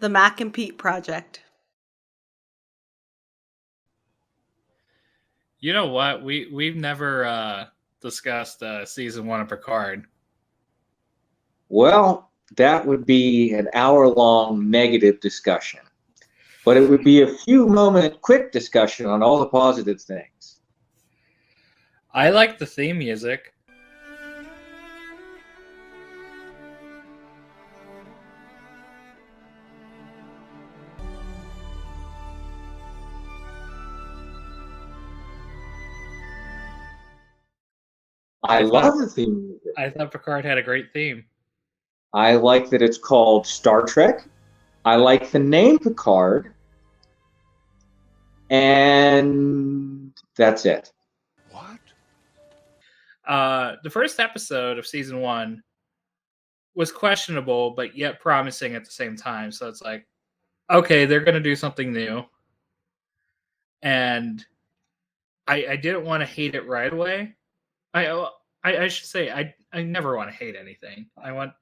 The Mac and Pete Project. You know what? We've never discussed season 1 of Picard. Well, that would be an hour-long negative discussion. But it would be a few-moment quick discussion on all the positive things. I like the theme music. I love the theme music. I thought Picard had a great theme. I like that it's called Star Trek. I like the name Picard. And that's it. What? The first episode of season 1 was questionable, but yet promising at the same time. So it's like, okay, they're going to do something new. And I didn't want to hate it right away. I should say I never want to hate anything. I want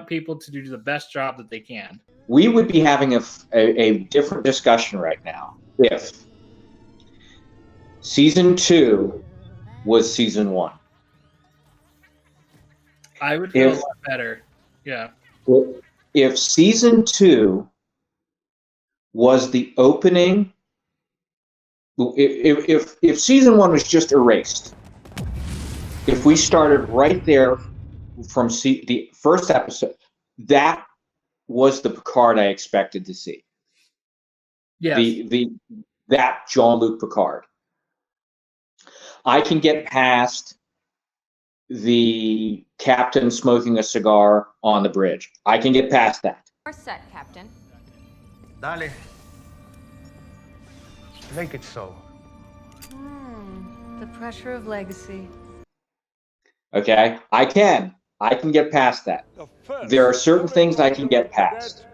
people to do the best job that they can. We would be having a different discussion right now if season 2 was season 1. I would feel a lot better. Yeah. If season 2 was the opening, if season 1 was just erased, if we started right there from the first episode, that was the Picard I expected to see. Yeah. That Jean-Luc Picard. I can get past the captain smoking a cigar on the bridge. I can get past that. We're set, Captain. Dale. Make it so. The pressure of legacy. Okay? I can get past that. There are certain things I can get past.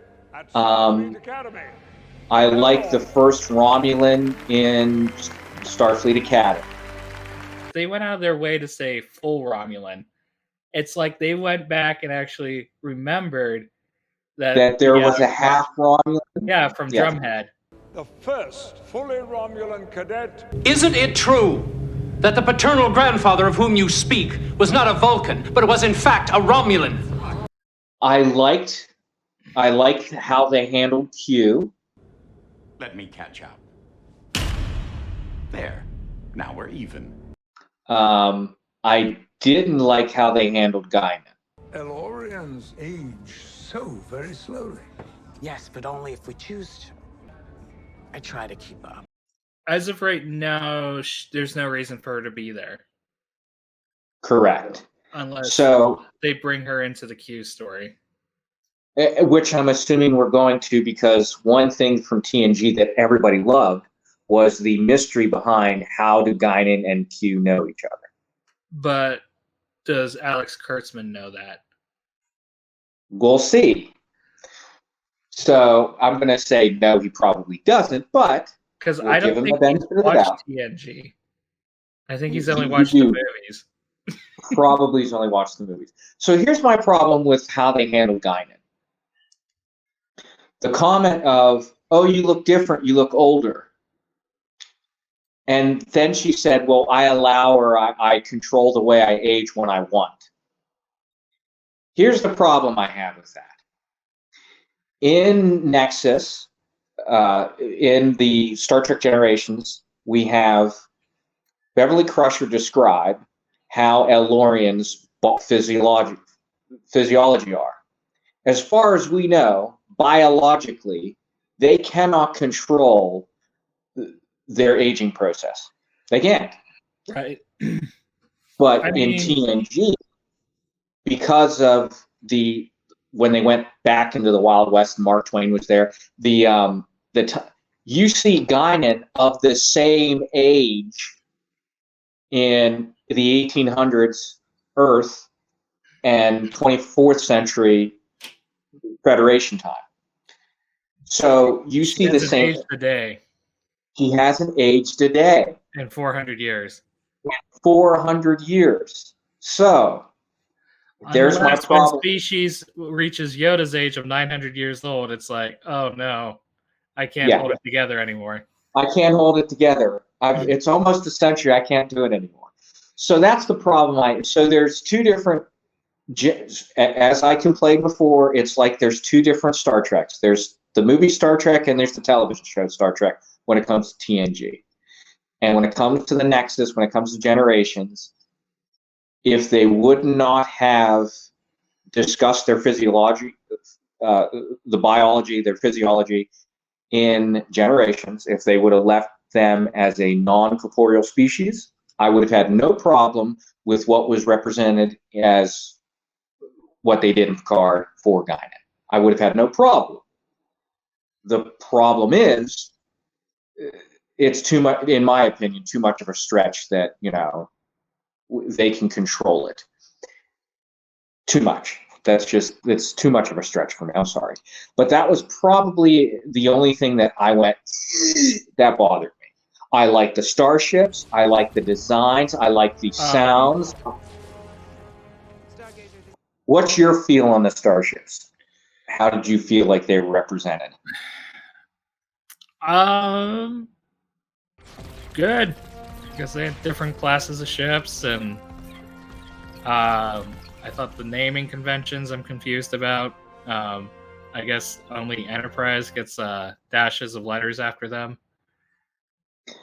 I like the first Romulan in Starfleet Academy. They went out of their way to say full Romulan. It's like they went back and actually remembered that there was a half Romulan. Yeah, from Drumhead. The first fully Romulan cadet. Isn't it true that the paternal grandfather of whom you speak was not a Vulcan, but was in fact a Romulan? I liked how they handled Q. Let me catch up. There. Now we're even. I didn't like how they handled Guinan. Elorians age so very slowly. Yes, but only if we choose to. I try to keep up. As of right now, there's no reason for her to be there. Correct. Unless they bring her into the Q story. Which I'm assuming we're going to, because one thing from TNG that everybody loved was the mystery behind how do Guinan and Q know each other. But does Alex Kurtzman know that? We'll see. So I'm going to say no, he probably doesn't, but because I don't think he's watched TNG. I think he's only watched the movies. Probably he's only watched the movies. So here's my problem with how they handled Guinan. The comment of, oh, you look different, you look older. And then she said, well, I allow or I control the way I age when I want. Here's the problem I have with that. In Nexus, in the Star Trek Generations, we have Beverly Crusher describe how Elorians' physiology are. As far as we know, biologically, they cannot control their aging process. They can't. Right. But in TNG, because of when they went back into the Wild West, and Mark Twain was there, you see Guinan of the same age in the 1800s Earth and 24th century Federation time. So you see the same. Aged a day. He hasn't aged a day. In 400 years. 400 years. So There's my Unless when problem. species reaches Yoda's age of 900 years old, it's like, oh no, I can't hold it together anymore. I can't hold it together. It's almost a century. I can't do it anymore. So that's the problem. So there's two different, as I complained before, it's like there's two different Star Treks. There's the movie Star Trek and there's the television show Star Trek when it comes to TNG. And when it comes to the Nexus, when it comes to Generations, if they would not have discussed their physiology, the biology, their physiology in Generations, if they would have left them as a non-corporeal species, I would have had no problem with what was represented as what they did in Picard for Guinan. I would have had no problem. The problem is, it's too much, in my opinion, too much of a stretch that, they can control it. Too much. It's too much of a stretch for me. I'm sorry. But that was probably the only thing that that bothered me. I like the starships. I like the designs. I like the sounds. What's your feel on the starships? How did you feel like they were represented? Good. Because they had different classes of ships, and I thought the naming conventions I'm confused about. I guess only Enterprise gets dashes of letters after them.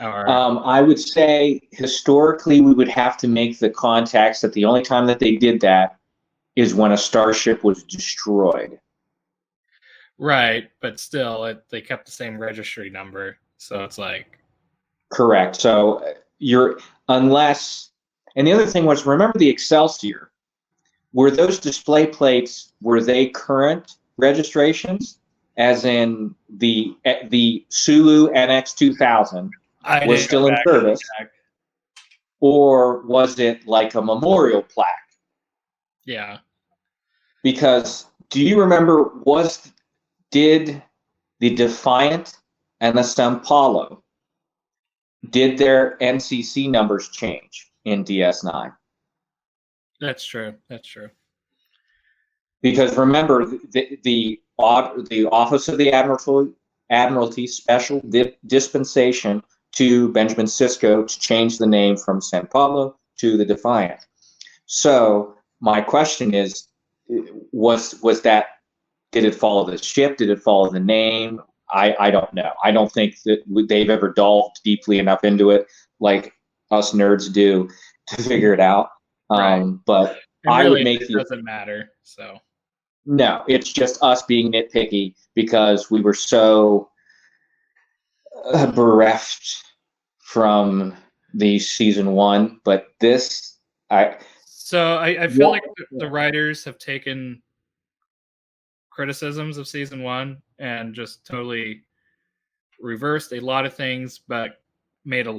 I would say historically we would have to make the context that the only time that they did that is when a starship was destroyed. Right, but still, they kept the same registry number, so it's like... Correct. So unless... And the other thing was, remember the Excelsior? Were those display plates, were they current registrations? As in the Sulu NX-2000 was still in service? Or was it like a memorial plaque? Yeah. Because, do you remember, did the Defiant and the Sao Paulo, did their NCC numbers change in DS9? That's true. Because remember, the Office of the Admiralty special dispensation to Benjamin Sisko to change the name from San Pablo to the Defiant. So my question is, did it follow the ship? Did it follow the name? I don't know. I don't think that they've ever delved deeply enough into it like us nerds do to figure it out. Right. But I would make it doesn't matter. So no, it's just us being nitpicky because we were so bereft from the season one. But this, I feel like the writers have taken criticisms of season one and just totally reversed a lot of things, but made a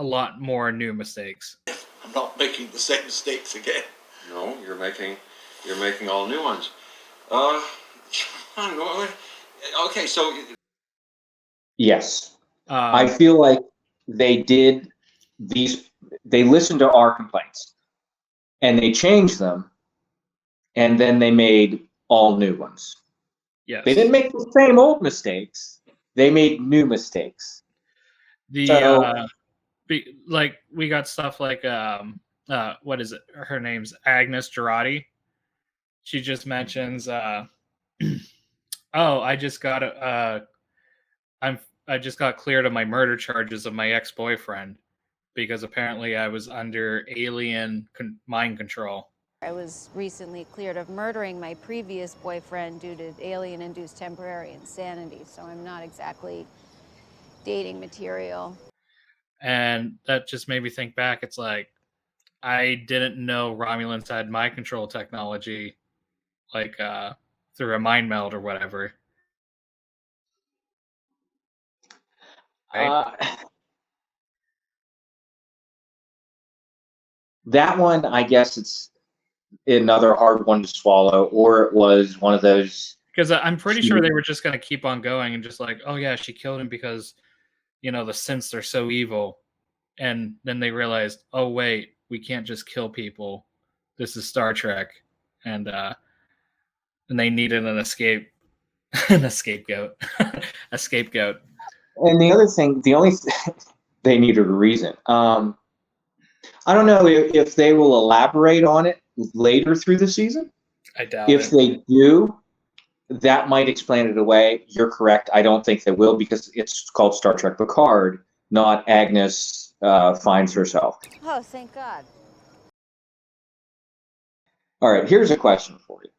lot more new mistakes. I'm not making the same mistakes again. No, you're making all new ones. Okay, so yes, I feel like they did these. They listened to our complaints, and they changed them, and then they made all new ones. Yes, they didn't make the same old mistakes. They made new mistakes. We got stuff like what is it? Her name's Agnes Girardi. She just mentions, I just got I just got cleared of my murder charges of my ex-boyfriend because apparently I was under alien mind control. I was recently cleared of murdering my previous boyfriend due to alien-induced temporary insanity, so I'm not exactly dating material. And that just made me think back. It's like, I didn't know Romulans had mind control technology, like through a mind meld or whatever. Right? That one, I guess it's another hard one to swallow, or it was one of those. Because I'm pretty sure they were just going to keep on going and just like, oh yeah, she killed him because, the synths are so evil. And then they realized, oh wait, we can't just kill people. this is Star Trek, and they needed an escape, a scapegoat, a scapegoat. And the other thing, they needed a reason. I don't know if they will elaborate on it later through the season. I doubt if it. they do, that might explain it away. You're correct. I don't think they will, because it's called Star Trek Picard, not Agnes finds herself. Oh, thank God. All right, here's a question for you.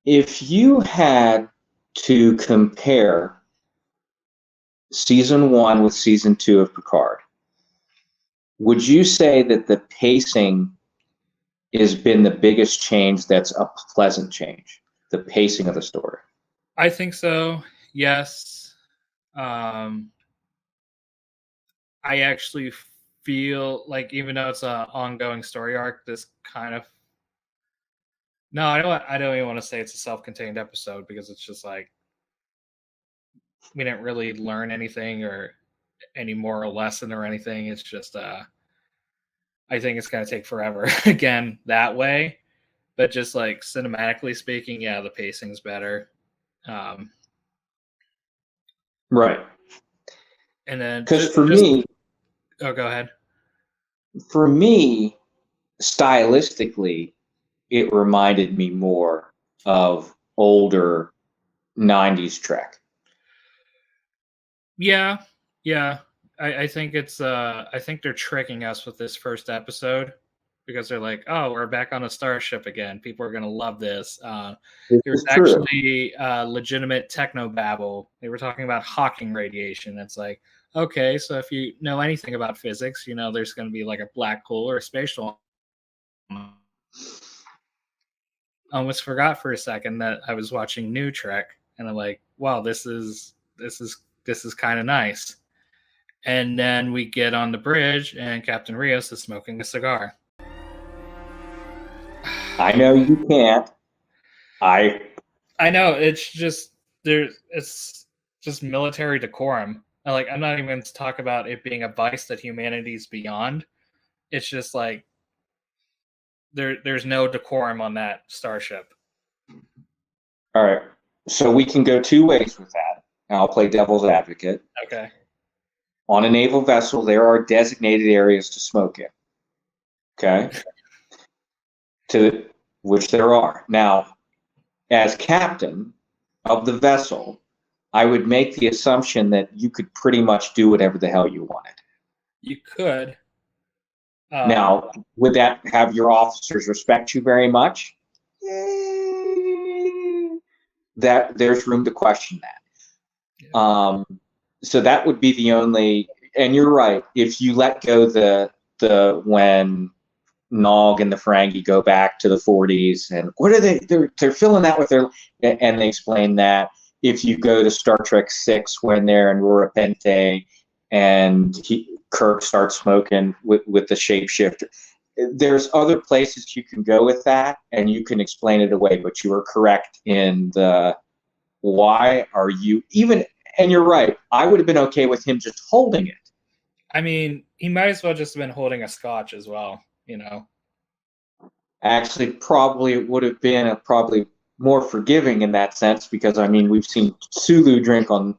If you had to compare season 1 with season 2 of Picard, would you say that the pacing has been the biggest change that's a pleasant change? The pacing of the story? I think so, yes. I actually feel like, even though it's an ongoing story arc, this kind of... No, I don't even want to say it's a self-contained episode, because it's just like, we didn't really learn anything or any moral lesson or anything. It's just, I think it's going to take forever again that way. But just like cinematically speaking, yeah, the pacing's better. Right. And then, because for me, oh, go ahead. For me, stylistically, it reminded me more of older 90s Trek. Yeah. I think it's I think they're tricking us with this first episode, because they're like, oh, we're back on a starship again. People are gonna love this. There's actually legitimate technobabble. They were talking about Hawking radiation. It's like, okay, so if you know anything about physics, you know there's gonna be like a black hole or a spatial. Almost forgot for a second that I was watching New Trek, and I'm like, wow, this is kind of nice. And then we get on the bridge, and Captain Rios is smoking a cigar. I know you can't. I know, it's just it's just military decorum. I'm not even to talk about it being a vice that humanity's beyond. It's just like there's no decorum on that starship. All right. So we can go two ways with that. And I'll play devil's advocate. Okay. On a naval vessel, there are designated areas to smoke in. Okay? To which there are. Now, as captain of the vessel, I would make the assumption that you could pretty much do whatever the hell you wanted. You could. Now, would that have your officers respect you very much? That there's room to question that. Yeah. So that would be the only, and you're right. If you let go the when Nog and the Ferengi go back to the 40s, and what are they? They're filling that with their, and they explain that. If you go to Star Trek 6 when they're in Rura Penthe, and Kirk starts smoking with the shapeshifter, there's other places you can go with that, and you can explain it away. But you are correct in the why are you even. And you're right. I would have been okay with him just holding it. I mean, he might as well just have been holding a scotch as well, you know. Actually, probably it would have been probably more forgiving in that sense, because I mean, we've seen Sulu drink on,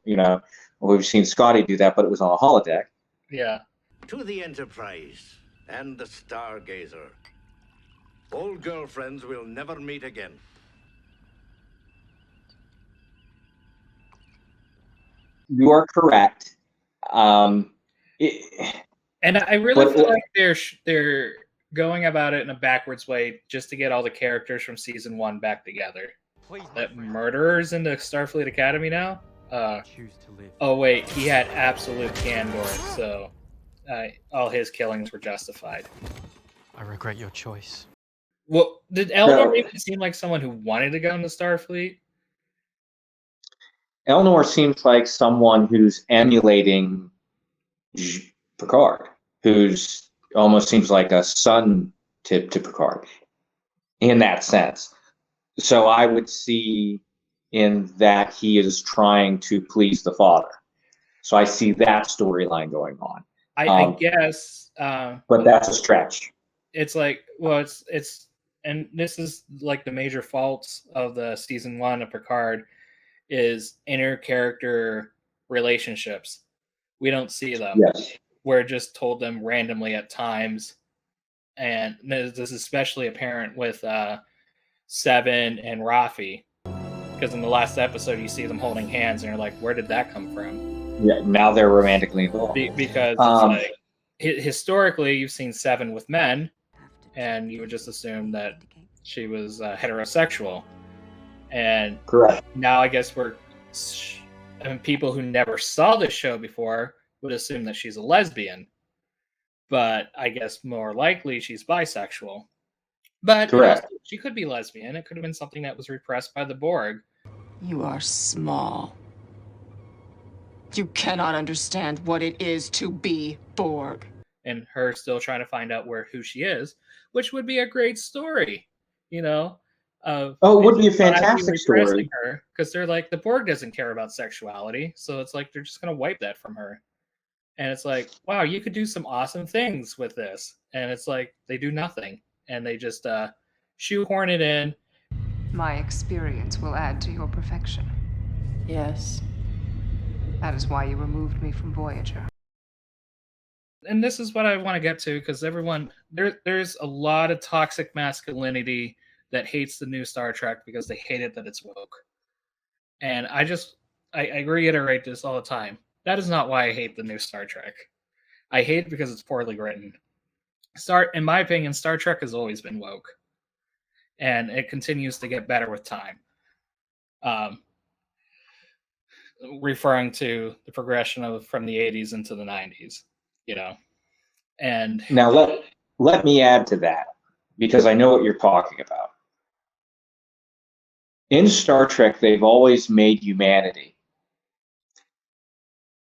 we've seen Scotty do that, but it was on a holodeck. Yeah. To the Enterprise and the Stargazer. Old girlfriends will never meet again. You are correct. And I really feel like they're going about it in a backwards way just to get all the characters from season 1 back together. That Murderer's in the Starfleet Academy now? Oh wait, he had absolute candor, so all his killings were justified. I regret your choice. Well, did Eleanor even seem like someone who wanted to go into Starfleet? Eleanor seems like someone who's emulating Picard, who's almost seems like a son to Picard in that sense. So I would see in that he is trying to please the father. So I see that storyline going on. I guess. But that's a stretch. it's like, well, it's and this is like the major faults of the season 1 of Picard is inner character relationships. We don't see them. Yes. We're just told them randomly at times, and this is especially apparent with Seven and Rafi, because in the last episode you see them holding hands, and you're like, where did that come from? Yeah, now they're romantically involved. Because it's like historically you've seen Seven with men, and you would just assume that she was heterosexual. And correct. Now I guess people who never saw this show before would assume that she's a lesbian, but I guess more likely she's bisexual. But correct. She could be lesbian. It could have been something that was repressed by the Borg. You are small. You cannot understand what it is to be Borg. And her still trying to find out who she is, which would be a great story, you know. It would be a fantastic story. Because they're like, the Borg doesn't care about sexuality, so it's like they're just going to wipe that from her. And it's like, wow, you could do some awesome things with this. And it's like, they do nothing. And they just shoehorn it in. My experience will add to your perfection. Yes. That is why you removed me from Voyager. And this is what I want to get to, because there's a lot of toxic masculinity that hates the new Star Trek because they hate it that it's woke. And I reiterate this all the time. That is not why I hate the new Star Trek. I hate it because it's poorly written. In my opinion, Star Trek has always been woke. And it continues to get better with time. Referring to the progression from the 80s into the 90s, you know. And now let me add to that, because I know what you're talking about. In Star Trek, they've always made humanity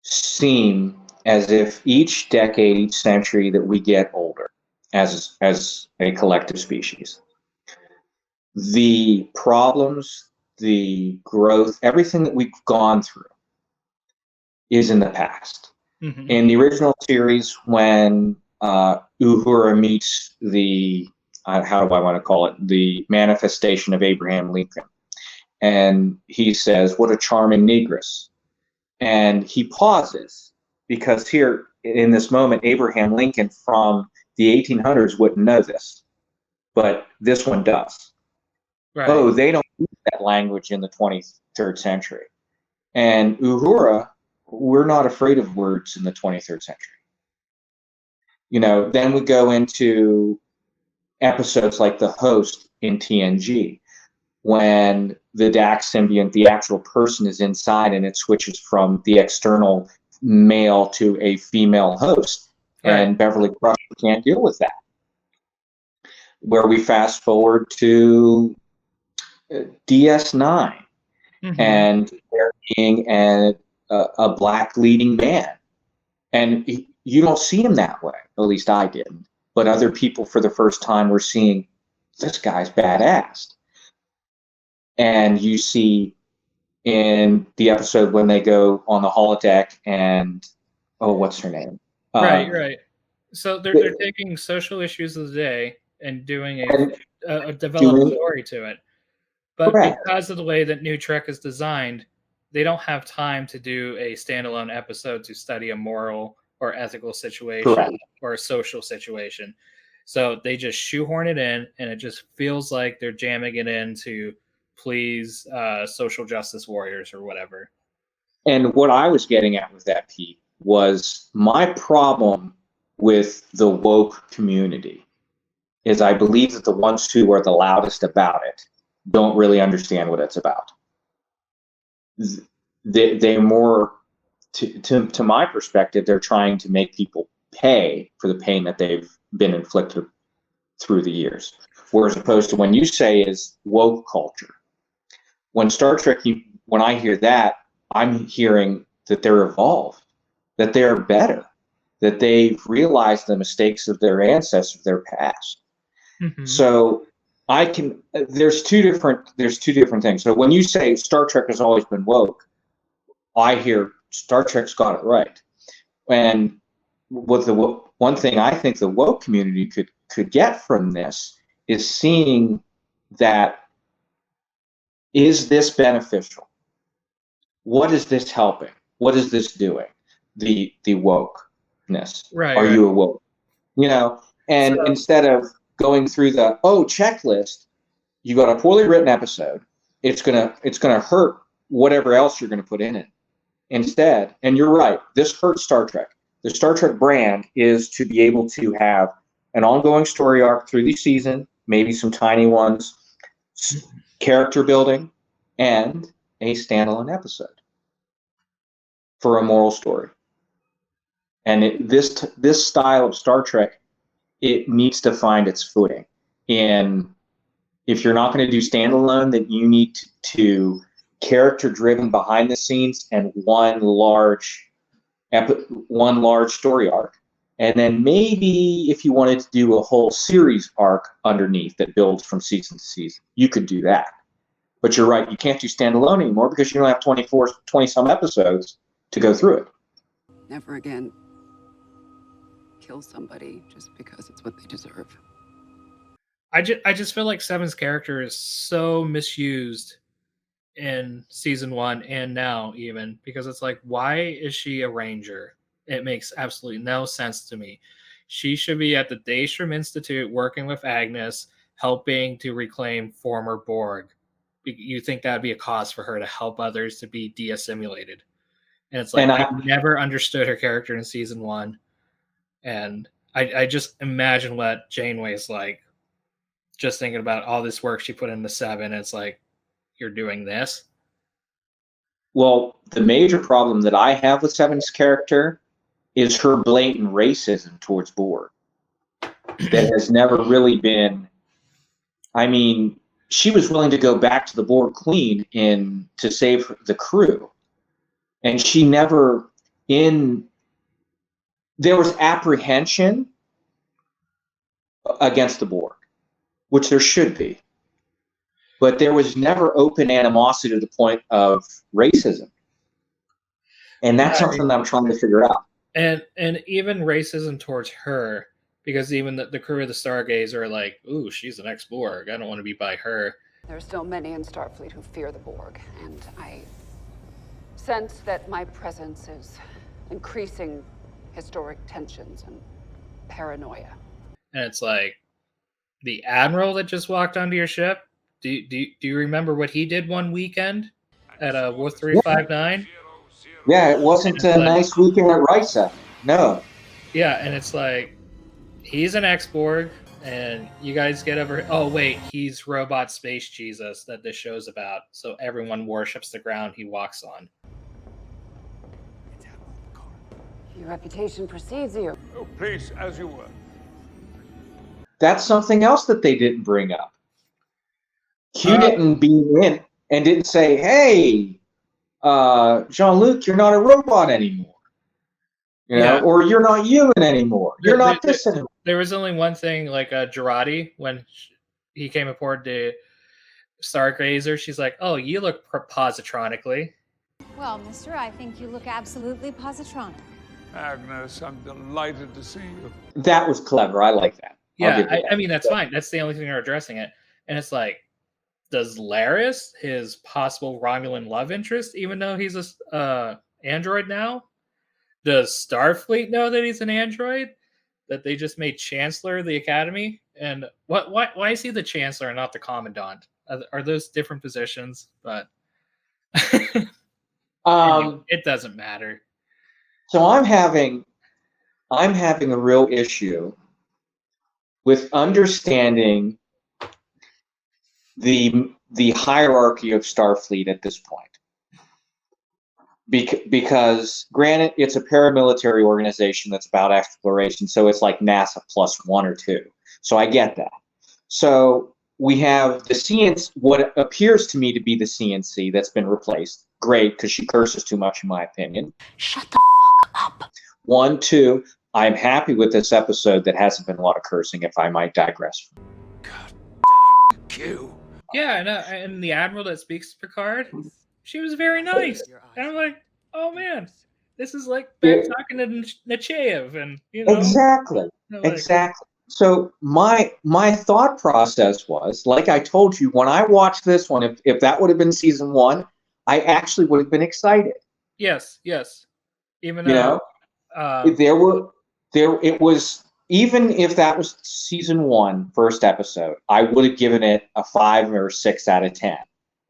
seem as if each decade, each century that we get older as a collective species, the problems, the growth, everything that we've gone through is in the past. Mm-hmm. In the original series, when Uhura meets the, how do I want to call it, the manifestation of Abraham Lincoln, and he says, "What a charming negress." And he pauses, because here in this moment, Abraham Lincoln from the 1800s wouldn't know this, but this one does. Right. Oh, they don't use that language in the 23rd century. And Uhura, we're not afraid of words in the 23rd century. You know, then we go into episodes like The Host in TNG, when the Dax symbiont, the actual person, is inside and it switches from the external male to a female host. Right. And Beverly Crusher can't deal with that. Where we fast forward to DS9, mm-hmm. and there being a black leading man. And you don't see him that way. At least I didn't. But other people for the first time were seeing, this guy's badass. And you see in the episode when they go on the holodeck and, what's her name? Right. So they're taking social issues of the day and doing a developed story to it. But correct. Because of the way that New Trek is designed, they don't have time to do a standalone episode to study a moral or ethical situation, correct. Or a social situation. So they just shoehorn it in, and it just feels like they're jamming it in to please social justice warriors or whatever. And what I was getting at with that, Pete, was my problem with the woke community is I believe that the ones who are the loudest about it don't really understand what it's about. They're more, to my perspective, they're trying to make people pay for the pain that they've been inflicted through the years. Whereas opposed to when you say is woke culture, when Star Trek, when I hear that, I'm hearing that they're evolved, that they're better, that they've realized the mistakes of their ancestors, their past. Mm-hmm. So there's two different things. So when you say Star Trek has always been woke, I hear Star Trek's got it right. And what one thing I think the woke community could get from this is seeing that, is this beneficial? What is this helping? What is this doing? The wokeness. Right. Are right. you awoke? You know, and So- instead of going through the checklist, you got a poorly written episode. It's gonna hurt whatever else you're gonna put in it. Instead, and you're right, this hurts Star Trek. The Star Trek brand is to be able to have an ongoing story arc through the season, maybe some tiny ones, character building, and a standalone episode for a moral story. And this style of Star Trek, it needs to find its footing. And if you're not going to do standalone, then you need to character-driven behind the scenes and one large story arc. And then maybe if you wanted to do a whole series arc underneath that builds from season to season, you could do that. But you're right, you can't do standalone anymore because you don't have 20-some episodes to go through it. Never again kill somebody just because it's what they deserve. I just feel like Seven's character is so misused in season 1 and now even, because it's like, why is she a ranger? It makes absolutely no sense to me. She should be at the Daystrom Institute working with Agnes, helping to reclaim former Borg. You think that'd be a cause for her to help others to be de-assimilated. And it's like, I never understood her character in season 1. And I just imagine what Janeway's like, just thinking about all this work she put into 7. It's like, you're doing this? Well, the major problem that I have with Seven's character is her blatant racism towards Borg. That has never really been... I mean, she was willing to go back to the Borg Queen to save the crew. And she never... There was apprehension against the Borg, which there should be. But there was never open animosity to the point of racism. And that's something that I'm trying to figure out. And even racism towards her, because even the crew of the Stargazer are like, ooh, she's an ex-Borg. I don't want to be by her. There are still many in Starfleet who fear the Borg, and I sense that my presence is increasing historic tensions and paranoia. And it's like, the Admiral that just walked onto your ship, do you remember what he did one weekend at Wolf 359? Yeah, it wasn't a nice weekend at Risa. No. Yeah, and it's like, he's an ex-Borg, and you guys get over... Oh, wait, he's Robot Space Jesus that this show's about, so everyone worships the ground he walks on. Your reputation precedes you. Oh, please, as you were. That's something else that they didn't bring up. Q didn't beam in and didn't say, hey, Jean-Luc, you're not a robot anymore. You know, or you're not human anymore. You're not this anymore. There was only one thing, like Girardi, when he came aboard the Stargazer, she's like, oh, you look positronically. Well, mister, I think you look absolutely positronic. Agnes, I'm delighted to see you. That was clever. I like that. Yeah, I mean, that's fine. That's the only thing they're addressing it. And it's like, does Laris, his possible Romulan love interest, even though he's a android now? Does Starfleet know that he's an android? That they just made Chancellor of the Academy? And why is he the Chancellor and not the Commandant? Are those different positions? But it doesn't matter. So I'm having a real issue with understanding the hierarchy of Starfleet at this point. Because granted, it's a paramilitary organization that's about exploration, so it's like NASA plus 1 or 2. So I get that. So we have the CNC, what appears to me to be the CNC that's been replaced. Great, because she curses too much, in my opinion. Shut the fuck up. 1, 2, I'm happy with this episode that hasn't been a lot of cursing, if I might digress. Q. Yeah, and the Admiral that speaks to Picard, she was very nice. And I'm like, oh man, this is like back talking to Nechayev, and you know. Exactly. Like, exactly. So my thought process was, like I told you, when I watched this one, if that would have been season 1, I actually would have been excited. Yes. Even You though know, it was, even if that was season 1, first episode, I would have given it a 5 or 6 out of 10.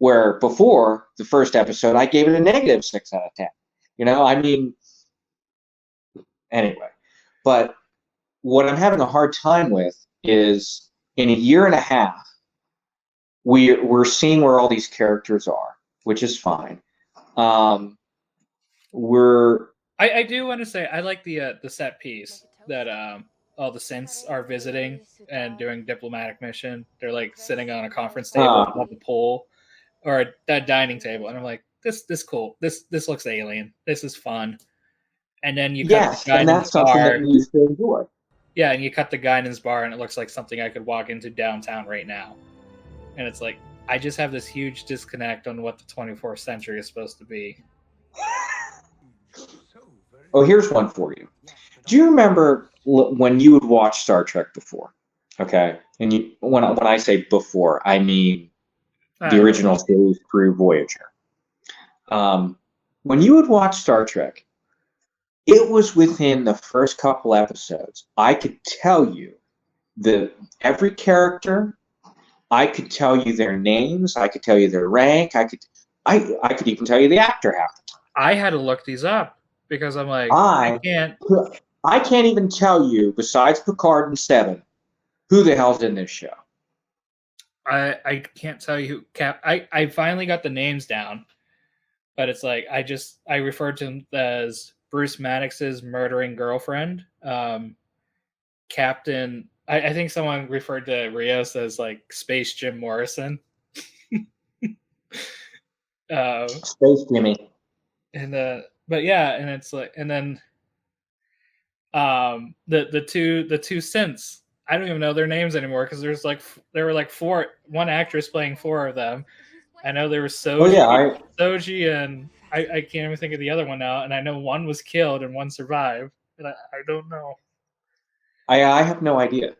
Where before the first episode, I gave it a negative 6 out of 10. You know, I mean, anyway. But what I'm having a hard time with is, in a year and a half, we're seeing where all these characters are, which is fine. I do want to say I like the set piece that all the synths are visiting and doing diplomatic mission. They're like sitting on a conference table at the pool or a dining table, and I'm like, this cool. This looks alien. This is fun. And then you cut the guidance bar. Yeah, and you cut the guidance bar, and it looks like something I could walk into downtown right now. And it's like, I just have this huge disconnect on what the 24th century is supposed to be. Oh, here's one for you. Do you remember when you would watch Star Trek before? Okay, and when I say before, I mean the original series through Voyager. When you would watch Star Trek, it was within the first couple episodes, I could tell you every character. I could tell you their names. I could tell you their rank. I could even tell you the actor half the time. I had to look these up because I'm like, I can't even tell you, besides Picard and Seven, who the hell's in this show. I can't tell you who I finally got the names down, but it's like I referred to him as Bruce Maddox's murdering girlfriend. Captain, I think someone referred to Rios as like Space Jim Morrison. Space Jimmy. And but yeah, and it's like, and then the two synths, I don't even know their names anymore because there were like one actress playing 4 of them. I know there was Soji, and I can't even think of the other one now, and I know one was killed and one survived, and I don't know. I have no idea.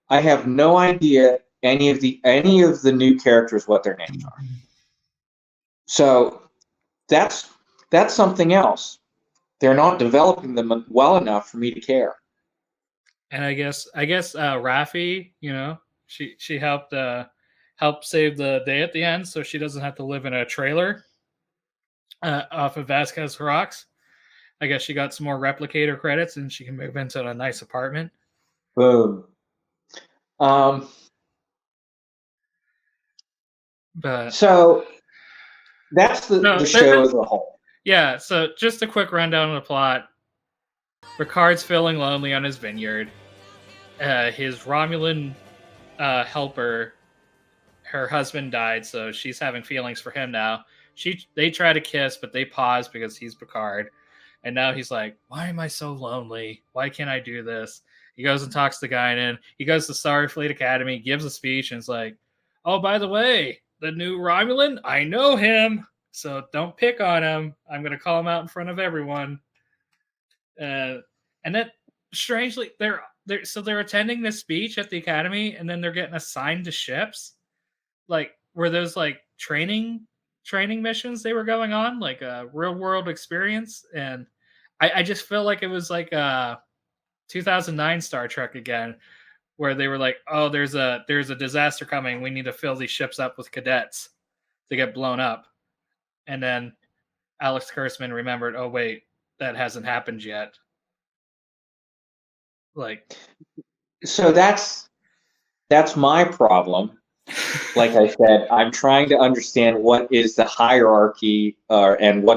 I have no idea any of the new characters what their names are. So that's something else. They're not developing them well enough for me to care. And I guess Raffi, you know, she helped save the day at the end, so she doesn't have to live in a trailer off of Vasquez Rocks. I guess she got some more replicator credits, and she can move into a nice apartment. Boom. But so that's the show as a whole. Yeah. So just a quick rundown of the plot. Picard's feeling lonely on his vineyard. His Romulan helper, her husband died, so she's having feelings for him now. They try to kiss, but they pause because he's Picard. And now he's like, why am I so lonely? Why can't I do this? He goes and talks to Guinan. He goes to Starfleet Academy, gives a speech, and it's like, oh, by the way, the new Romulan, I know him, so don't pick on him. I'm going to call him out in front of everyone. And then, strangely, they're attending this speech at the Academy, and then they're getting assigned to ships. Like, were those like training missions they were going on, like a real world experience? And I just feel like it was like 2009 Star Trek again, where they were like, oh, there's a disaster coming. We need to fill these ships up with cadets to get blown up. And then Alex Kurtzman remembered, oh wait, that hasn't happened yet. Like, so that's my problem. Like I said, I'm trying to understand what is the hierarchy and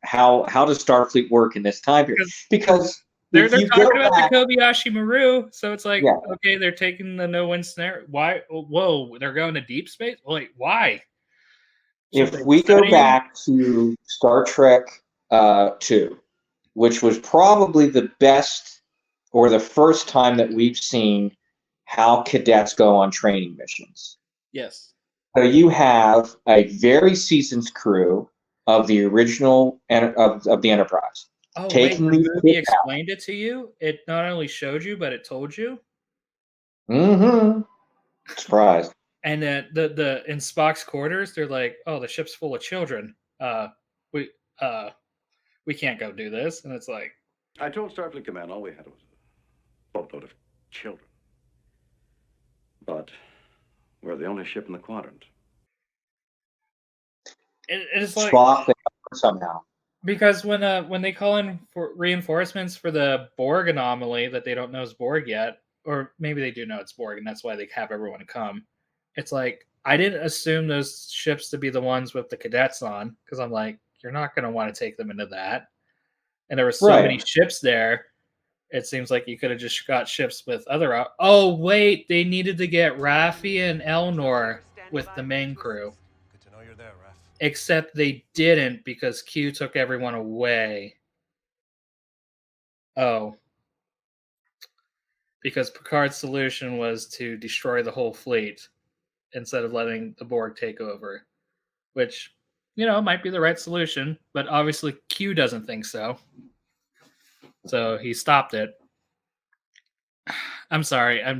how does Starfleet work in this time period? Because they're talking about the Kobayashi Maru, so it's like, okay, they're taking the no-win scenario. Why? Whoa, they're going to deep space? Wait, why? If we go back to Star Trek 2, which was probably the best or the first time that we've seen how cadets go on training missions. Yes. So you have a very seasoned crew of the original of the Enterprise. Oh, wait, the movie explained it to you? It not only showed you, but it told you? Mm-hmm. Surprised. And then the in Spock's quarters, they're like, "Oh, the ship's full of children. We can't go do this." And it's like, I told Starfleet Command all we had was a boatload of children. But we're the only ship in the quadrant. It's like Spock somehow. Because when they call in for reinforcements for the Borg anomaly that they don't know is Borg yet, or maybe they do know it's Borg, and that's why they have everyone come. It's like I didn't assume those ships to be the ones with the cadets on, because I'm like, you're not going to want to take them into that. And there were so many ships there. It seems like you could have just got ships with other. Oh wait, they needed to get Raffi and Elnor with the main crew. Good to know you're there, Raf. Except they didn't because Q took everyone away. Oh. Because Picard's solution was to destroy the whole fleet instead of letting the Borg take over. Which, might be the right solution, but obviously Q doesn't think so. So he stopped it. I'm sorry, I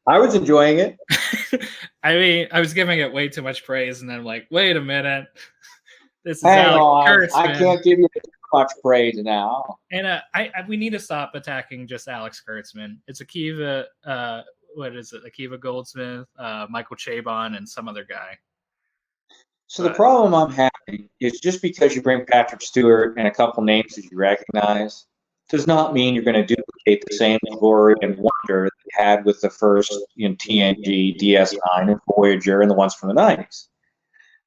was enjoying it. I mean, I was giving it way too much praise, and then I'm like, wait a minute. This is Alex Kurtzman. I can't give you too much praise now. And we need to stop attacking just Alex Kurtzman. It's Akiva, Akiva Goldsmith, Michael Chabon, and some other guy. So the problem I'm having is just because you bring Patrick Stewart and a couple names that you recognize does not mean you're going to duplicate the same glory and wonder that you had with the first TNG, DS9, and Voyager, and the ones from the 90s.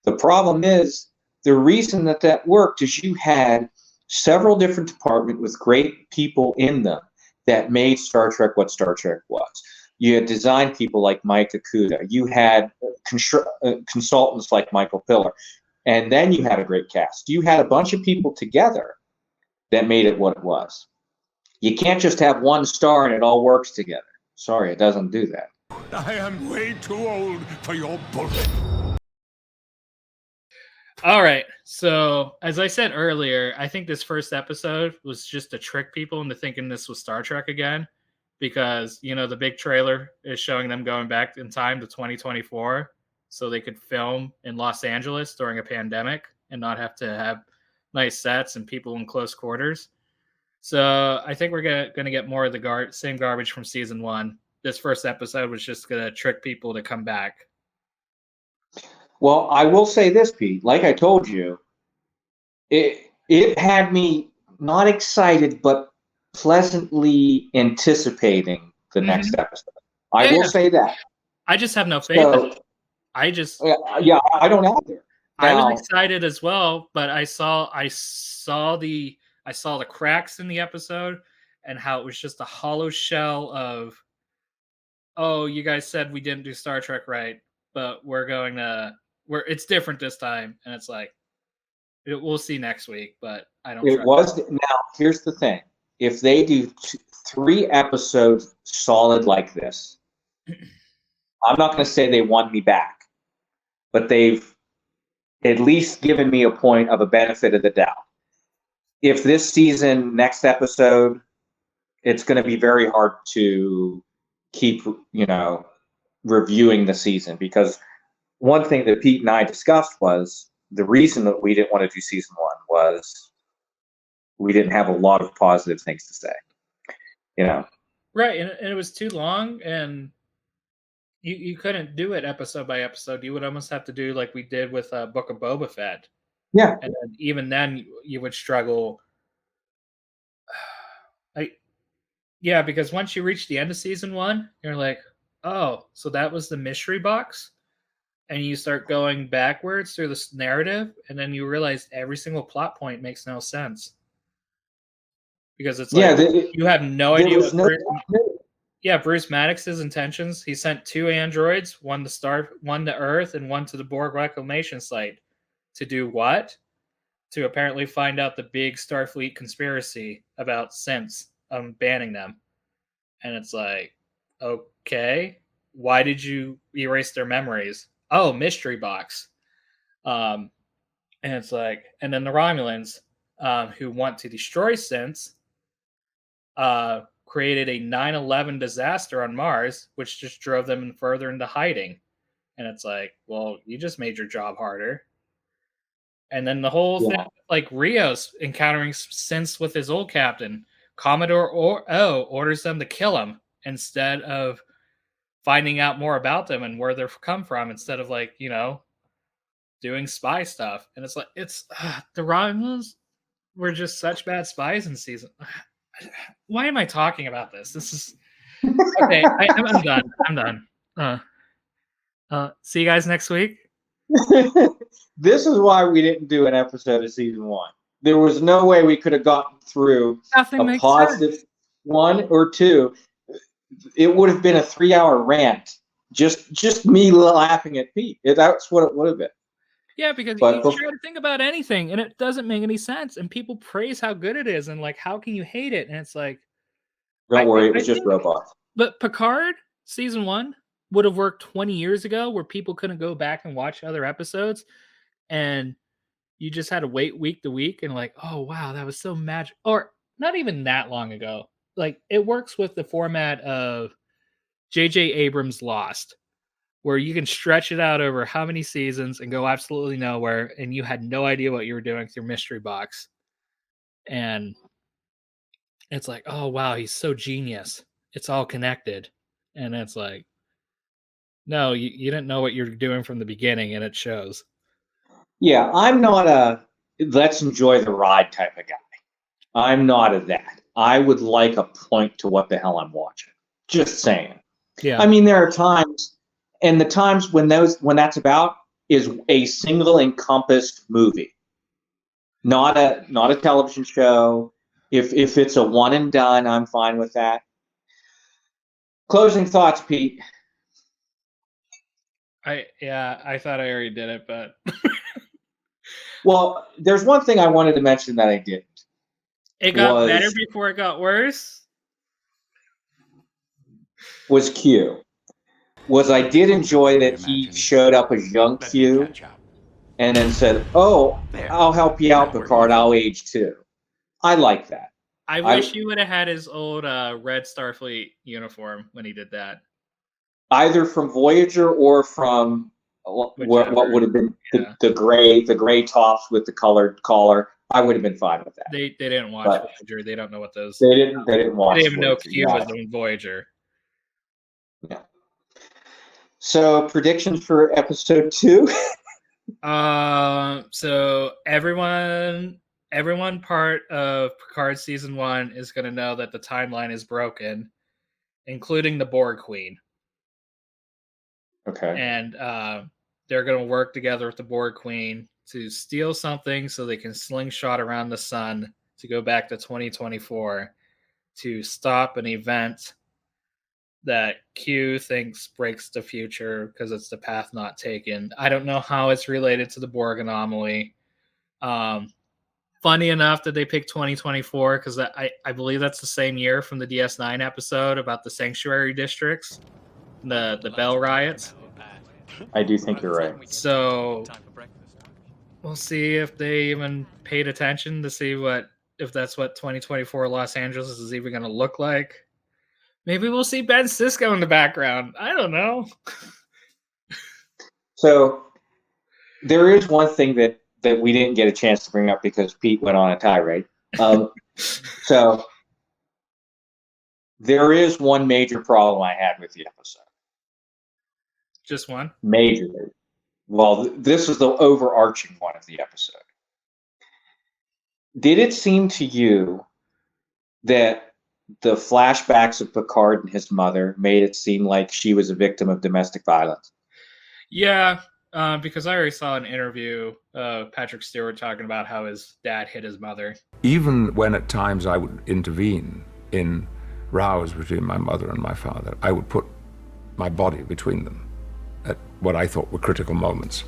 The problem is, the reason that worked is you had several different departments with great people in them that made Star Trek what Star Trek was. You had design people like Mike Okuda. You had consultants like Michael Piller. And then you had a great cast. You had a bunch of people together that made it what it was. You can't just have one star and it all works together. Sorry, it doesn't do that. I am way too old for your bullshit. All right. So, as I said earlier, I think this first episode was just to trick people into thinking this was Star Trek again. Because, the big trailer is showing them going back in time to 2024 so they could film in Los Angeles during a pandemic and not have to have nice sets and people in close quarters. So I think we're going to get more of the same garbage from season 1. This first episode was just going to trick people to come back. Well, I will say this, Pete. Like I told you, it had me not excited, but pleasantly anticipating the next episode. I will say that. I just have no faith in it. I don't either. I was excited as well, but I saw the cracks in the episode and how it was just a hollow shell of, oh, you guys said we didn't do Star Trek right, but it's different this time, and it's like we'll see next week. But I don't. Now. Here's the thing: if they do 3 episodes solid like this, I'm not going to say they won me back, but they've at least given me a point of a benefit of the doubt. If this season, next episode, it's going to be very hard to keep, reviewing the season, because one thing that Pete and I discussed was the reason that we didn't want to do season 1 was we didn't have a lot of positive things to say, Right, and it was too long, and you couldn't do it episode by episode. You would almost have to do like we did with Book of Boba Fett. Yeah. And then, even then, you would struggle. Because once you reach the end of season 1, you're like, oh, so that was the mystery box? And you start going backwards through this narrative, and then you realize every single plot point makes no sense. Because it's like, you have no idea what Bruce Maddox's intentions. He sent 2 androids, one to Earth and one to the Borg reclamation site. To do what? To apparently find out the big Starfleet conspiracy about synths, banning them. And it's like, okay, why did you erase their memories? Oh, mystery box. And it's like, and then the Romulans, who want to destroy synths, created a 9/11 disaster on Mars, which just drove them further into hiding. And it's like, well, you just made your job harder. And then the whole thing, like Rios encountering Synths with his old captain, Commodore O orders them to kill him instead of finding out more about them and where they're come from, instead of like, you know, doing spy stuff. And it's like, the Romulans were just such bad spies in season. Why am I talking about this? This is okay. I'm done. I'm done. See you guys next week. This is why we didn't do an episode of season 1. There was no way we could have gotten through a positive 1 or 2. It would have been a 3-hour rant. Just me laughing at Pete. That's what it would have been. Yeah, because you try to think about anything and it doesn't make any sense. And people praise how good it is and like, how can you hate it? And it's like, don't worry, it was just robots. But Picard season 1 would have worked 20 years ago, where people couldn't go back and watch other episodes, and you just had to wait week to week and like, oh wow, that was so magic. Or not even that long ago. Like, it works with the format of J.J. Abrams' Lost, where you can stretch it out over how many seasons and go absolutely nowhere, and you had no idea what you were doing with your mystery box. And it's like, oh wow, he's so genius. It's all connected. And it's like, no, you didn't know what you're doing from the beginning, and it shows. Yeah, I'm not a let's enjoy the ride type of guy. I'm not a that. I would like a point to what the hell I'm watching. Just saying. Yeah. I mean, there are times, and the times when that's about is a single encompassed movie, not a television show. If it's a one and done, I'm fine with that. Closing thoughts, Pete. I thought I already did it, but well, there's one thing I wanted to mention that I didn't. It got better before it got worse. Was Q. I did enjoy that he showed up as young Q and then said, "Oh, I'll help you out, Picard. I'll age too." I like that. I wish he would have had his old red Starfleet uniform when he did that. Either from Voyager or from what would have been the gray tops with the colored collar. I would have been fine with that. They didn't watch Voyager. They don't know what those. They didn't watch. They didn't even know Q was on Voyager. Yeah. So predictions for episode 2. So everyone part of Picard season 1 is going to know that the timeline is broken, including the Borg Queen. Okay. And they're going to work together with the Borg Queen to steal something so they can slingshot around the sun to go back to 2024 to stop an event that Q thinks breaks the future because it's the path not taken. I don't know how it's related to the Borg anomaly. Funny enough that they picked 2024 because I believe that's the same year from the DS9 episode about the sanctuary districts, the Bell riots. I do think you're right. So we'll see if they even paid attention to see if that's what 2024 Los Angeles is even going to look like. Maybe we'll see Ben Sisko in the background. I don't know. So there is one thing that we didn't get a chance to bring up because Pete went on a tirade. So there is one major problem I had with the episode. Just one? Major. Well, this is the overarching one of the episode. Did it seem to you that the flashbacks of Picard and his mother made it seem like she was a victim of domestic violence? Yeah, because I already saw an interview of Patrick Stewart talking about how his dad hit his mother. Even when at times I would intervene in rows between my mother and my father, I would put my body between them at what I thought were critical moments.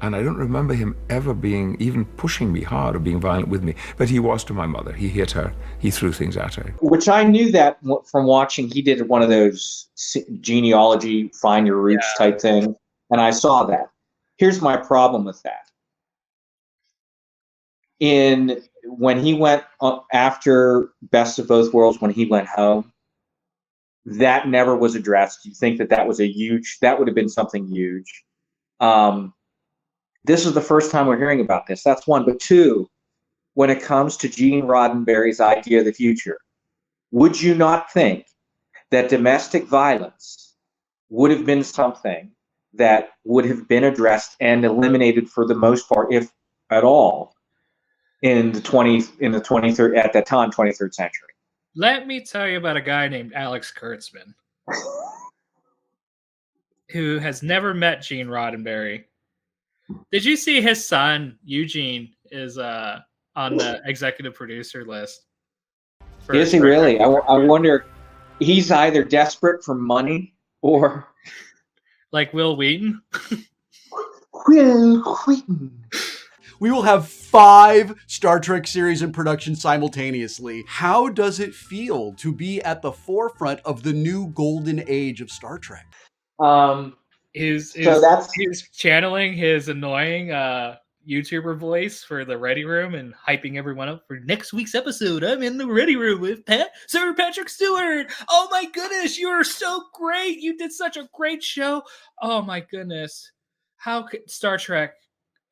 And I don't remember him ever even pushing me hard or being violent with me. But he was to my mother. He hit her. He threw things at her. Which I knew that from watching. He did one of those genealogy, find your roots type thing. And I saw that. Here's my problem with that. In when he went after Best of Both Worlds, when he went home, that never was addressed. You think that was that would have been something huge. This is the first time we're hearing about this. That's one. But two, when it comes to Gene Roddenberry's idea of the future, would you not think that domestic violence would have been something that would have been addressed and eliminated for the most part, if at all, in the 23rd at that time, 23rd century? Let me tell you about a guy named Alex Kurtzman, who has never met Gene Roddenberry. Did you see his son, Eugene, is on the executive producer list? Is he really? I wonder, he's either desperate for money or... Like Will Wheaton? Will Wheaton. We will have 5 Star Trek series in production simultaneously. How does it feel to be at the forefront of the new golden age of Star Trek? He's channeling his annoying YouTuber voice for the Ready Room and hyping everyone up for next week's episode. I'm in the Ready Room with Sir Patrick Stewart. Oh my goodness, you are so great. You did such a great show. Oh my goodness. How could Star Trek,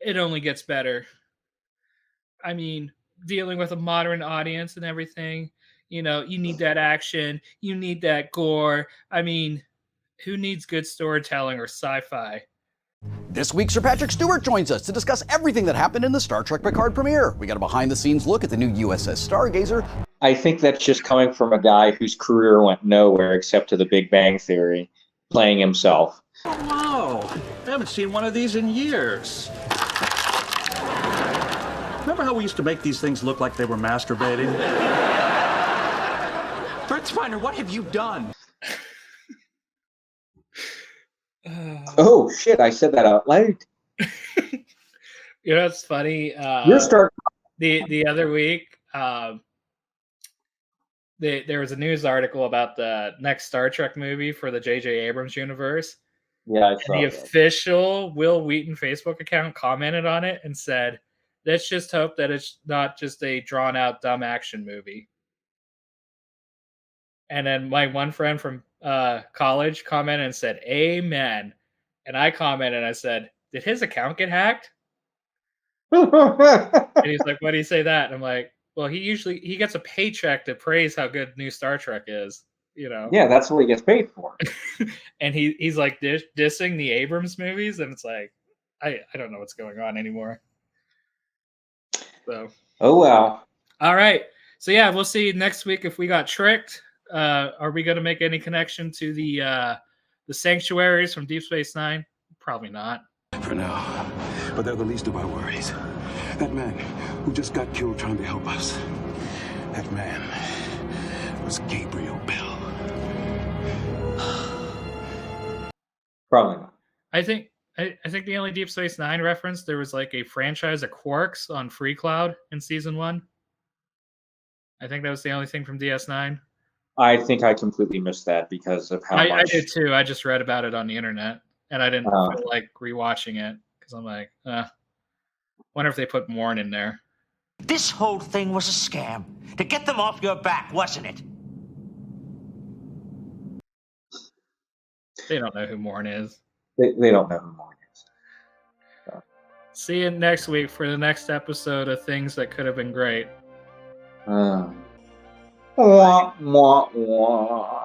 it only gets better. I mean, dealing with a modern audience and everything, you need that action, you need that gore. I mean, who needs good storytelling or sci-fi? This week, Sir Patrick Stewart joins us to discuss everything that happened in the Star Trek Picard premiere. We got a behind-the-scenes look at the new USS Stargazer. I think that's just coming from a guy whose career went nowhere except to the Big Bang Theory, playing himself. Oh, wow. I haven't seen one of these in years. Remember how we used to make these things look like they were masturbating? Fritz Finder, what have you done? Oh shit! I said that out loud. It's funny. You're starting. The other week, there was a news article about the next Star Trek movie for the J.J. Abrams universe. Yeah, I saw the that. Official Will Wheaton Facebook account commented on it and said, "Let's just hope that it's not just a drawn-out dumb action movie." And then my one friend from college commented and said, "Amen." And I commented and I said, "Did his account get hacked?" And he's like, "Why do you say that?" And I'm like, "Well, he gets a paycheck to praise how good new Star Trek is, Yeah, that's what he gets paid for. And he's like dissing the Abrams movies, and it's like, I don't know what's going on anymore. So. Oh well. All right. So yeah, we'll see next week if we got tricked. Are we going to make any connection to the sanctuaries from Deep Space Nine? Probably not. For now. But they're the least of our worries. That man who just got killed trying to help us. That man was Gabriel Bell. Probably not. I think the only Deep Space Nine reference, there was like a franchise of Quarks on Free Cloud in season 1. I think that was the only thing from DS9. I think I completely missed that because of how much. I did too. I just read about it on the internet, and I didn't feel like rewatching it because I'm like, wonder if they put Morn in there. This whole thing was a scam to get them off your back, wasn't it? They don't know who Morn is. They don't know who Morn is. So. See you next week for the next episode of Things That Could Have Been Great. Mwah, mwah, mwah.